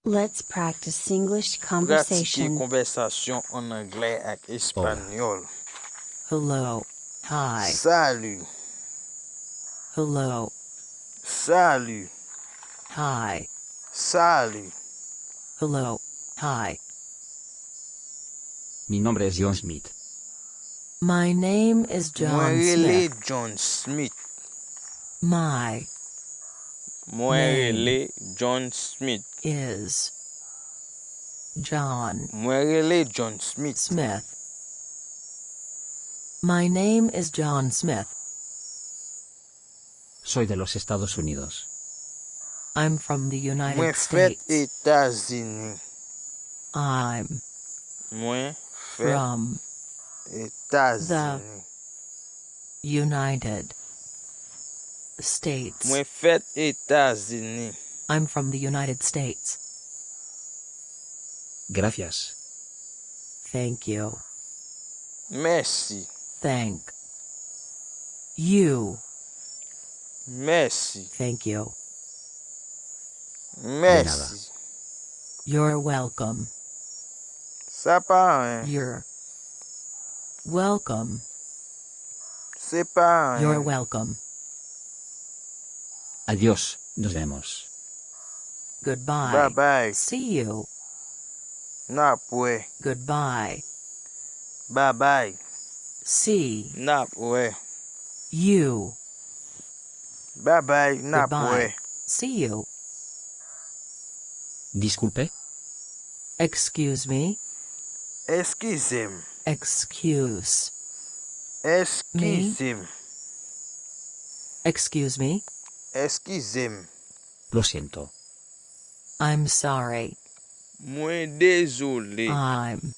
Let's practice English Pratiquer conversation. conversation en anglais ak espanyol. Hello. Hi. Salut. Hello. Salut. Hi. Salut. Hello. Hi. Mi nombre es John Smith. My name is John Mwen Smith. rele John Smith. My Mwen Name. rele John Smith. is John Mwen rele John Smith. Smith. My name is John Smith. Soy de los Estados Unidos. I'm from the United Mwen fet States. Etats-Unis. I'm Mwen fet from Etats-Unis. United States. Mwen fet Etats-Unis. I'm from the United States. Gracias. Thank you. Merci. Thank you. Merci. Thank you. Merci. You're welcome. Sa pa an. You're welcome. Se pa an. You're welcome. Adiós, nos vemos. Goodbye. Bye bye. See you. Napwe. Goodbye. Bye bye. See Napwe. you. Bye bye. Napwe. Goodbye. See you. Disculpe. Excuse me. Excusez-moi. Excuse. Excusez-moi. Excuse me. Excusez-moi. Lo siento. I'm sorry. Mwen désolé. I'm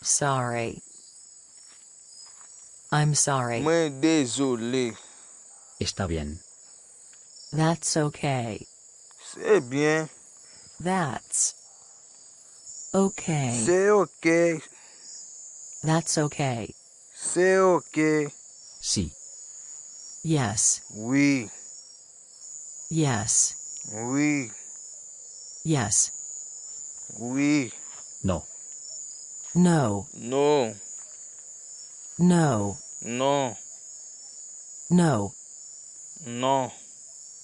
sorry. I'm sorry. Mwen désolé. Está bien. That's okay. C'est bien. That's okay. C'est ok. That's okay. C'est ok. Sí. Yes. Oui. Yes. Oui. Yes. Oui. No. No. Non. No. Non. No. Non.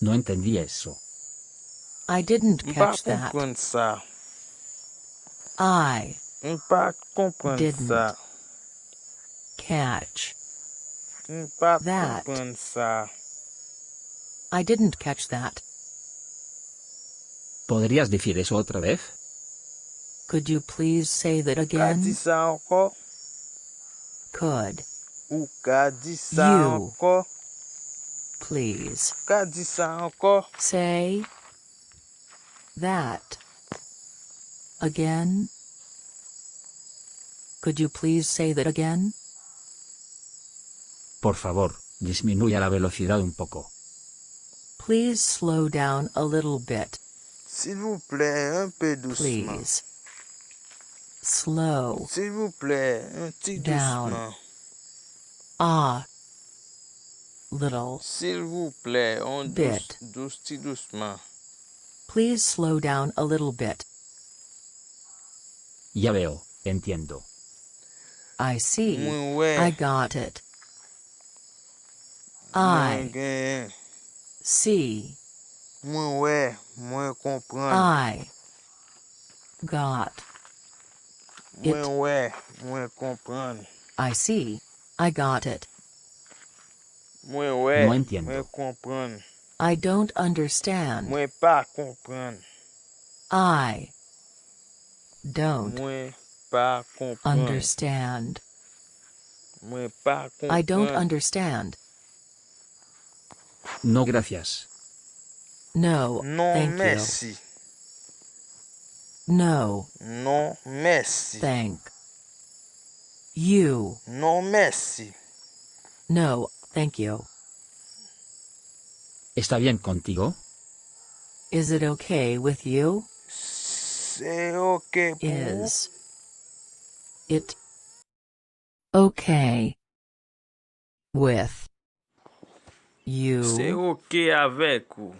No entendí eso. I didn't M'pa catch that. kompren sa. I M'pa kompren Didn't. sa. catch. M'pa That. kompren sa. I didn't catch that. ¿Podrías decir eso otra vez? Could you please say that Ka di again? sa anko? Could Ou ka di sa You. anko? please Ka di sa anko? say that again? Could you please say that again? Por favor, disminuya la velocidad un poco. Please slow down a little bit. S'il vous plaît, un peu doucement. Please. Slow. S'il vous plaît, un petit Down. doucement. Little. S'il vous plaît, on Bit. petit doucement. Please slow down a little bit. Ya veo, entiendo. I see. Mwen wè. I got it. Mwen I gen. see. Mwen wè. Mwen kompran. I got it. Mwen wè. Mwen kompran. I see. I got it. Mwen wè. No entiendo. Mwen kompran. I don't understand. Mwen pa kompran. I don't Mwen pa kompran. understand. Mwen pa kompran. I don't understand. No, gracias. No, Non thank merci. you. No, Non merci. thank you. Non merci. No, thank you. ¿Está bien contigo? Is it okay with you? C'est ok pour vous? Is it okay with C'est you? ok avec vous.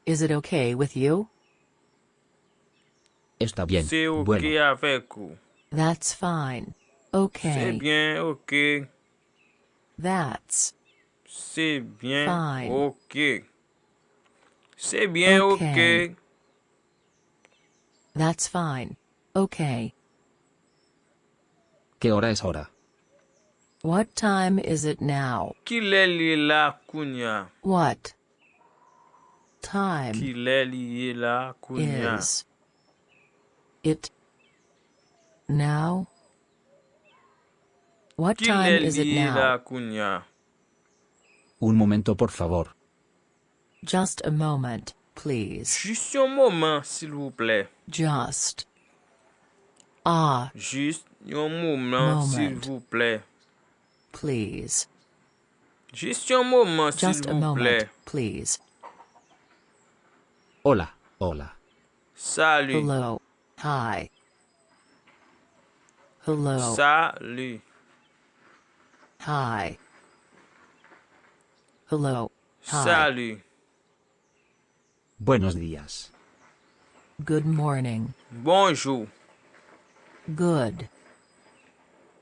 Is it okay with you? Está bien. C'est ok Bueno. avec vous. That's fine. C'est Okay. bien ok. That's C'est bien fine. ok. C'est bien Okay. ok. That's fine. Okay. ¿Qué hora es ahora? What time is it now? Qu'il est lié là, Kounia? What time Qu'il est lié là, Kounia? is it now? What Qu'il time est is it lié now? là, Kounia? Un momento, por favor. Just a moment, please. Juste un moment, s'il vous plaît. Just Juste un moment, s'il Moment. vous plaît. please. Juste un moment, s'il Just a vous moment, plaît. please. Hola, hola. Salut. Hello. Hi. Hello. Salut. Hi. Hello. Hi. Salut. Buenos días. Good morning. Bonjour. Good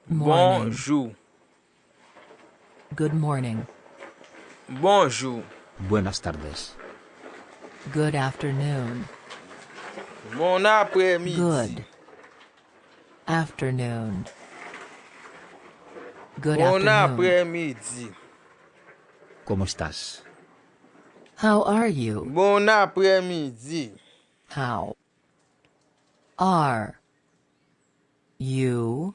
morning. Bonjour. Good morning. Bonjour. Buenas tardes. Good afternoon. Bon après-midi. Good afternoon. Good Bon afternoon. après-midi. ¿Cómo estás? How are you? Bon après-midi. How are you?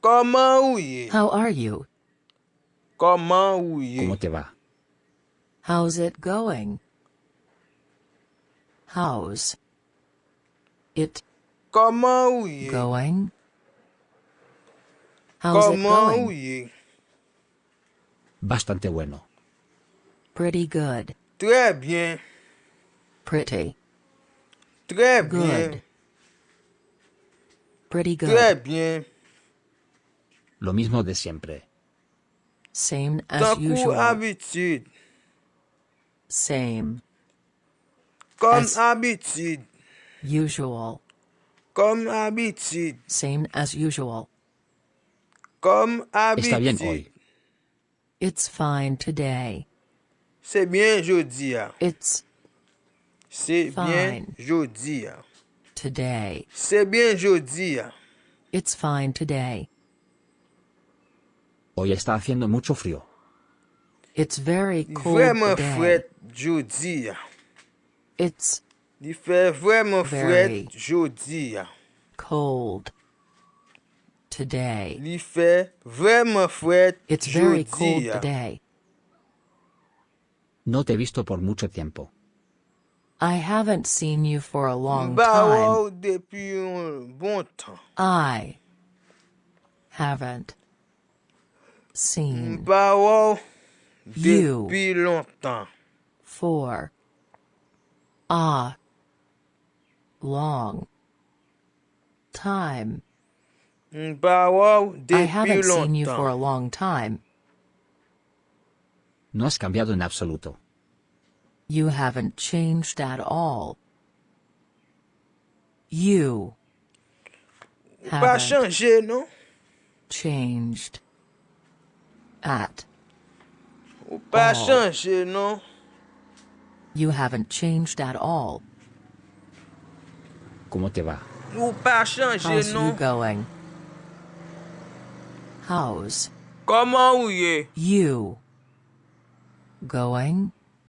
Comment vous êtes? How are you? Comment vous ¿Cómo êtes? te va? How's it going? How's it Comment vous êtes? going? How's it Comment vous going? êtes? Bastante bueno. Pretty good. Très bien. Pretty Très bien. good. Pretty Très good. bien. Lo mismo de siempre. Same as Tant qu'au usual. habitude. Same. Comme As- habitude. Usual. Comme habitude. Same as usual. Comme Está bien habitude. hoy. It's fine today. C'est bien jeudi. It's C'est bien Fine. jeudi. today. C'est bien jeudi. It's fine today. Hoy está haciendo mucho frío. It's very cold Vraiment today. fret jeudi. It's Il fait vraiment Very. fret jeudi. cold today. Il fait vraiment fret It's very jeudi. cold today. No te he visto por mucho tiempo. I haven't seen you for a long Bah time. wow, depuis un bon temps. I haven't seen Bah wow, You. depuis longtemps. for a long time. Bah wow, I depuis haven't seen you for a longtemps. long time. No has cambiado en absoluto. You haven't changed at all. You Pas haven't changé, non? changed at Ou pas All. changé, non? You haven't changed at all. ¿Cómo te va? Ou pas changé, How's you non? going? How's Comment vous êtes? you going?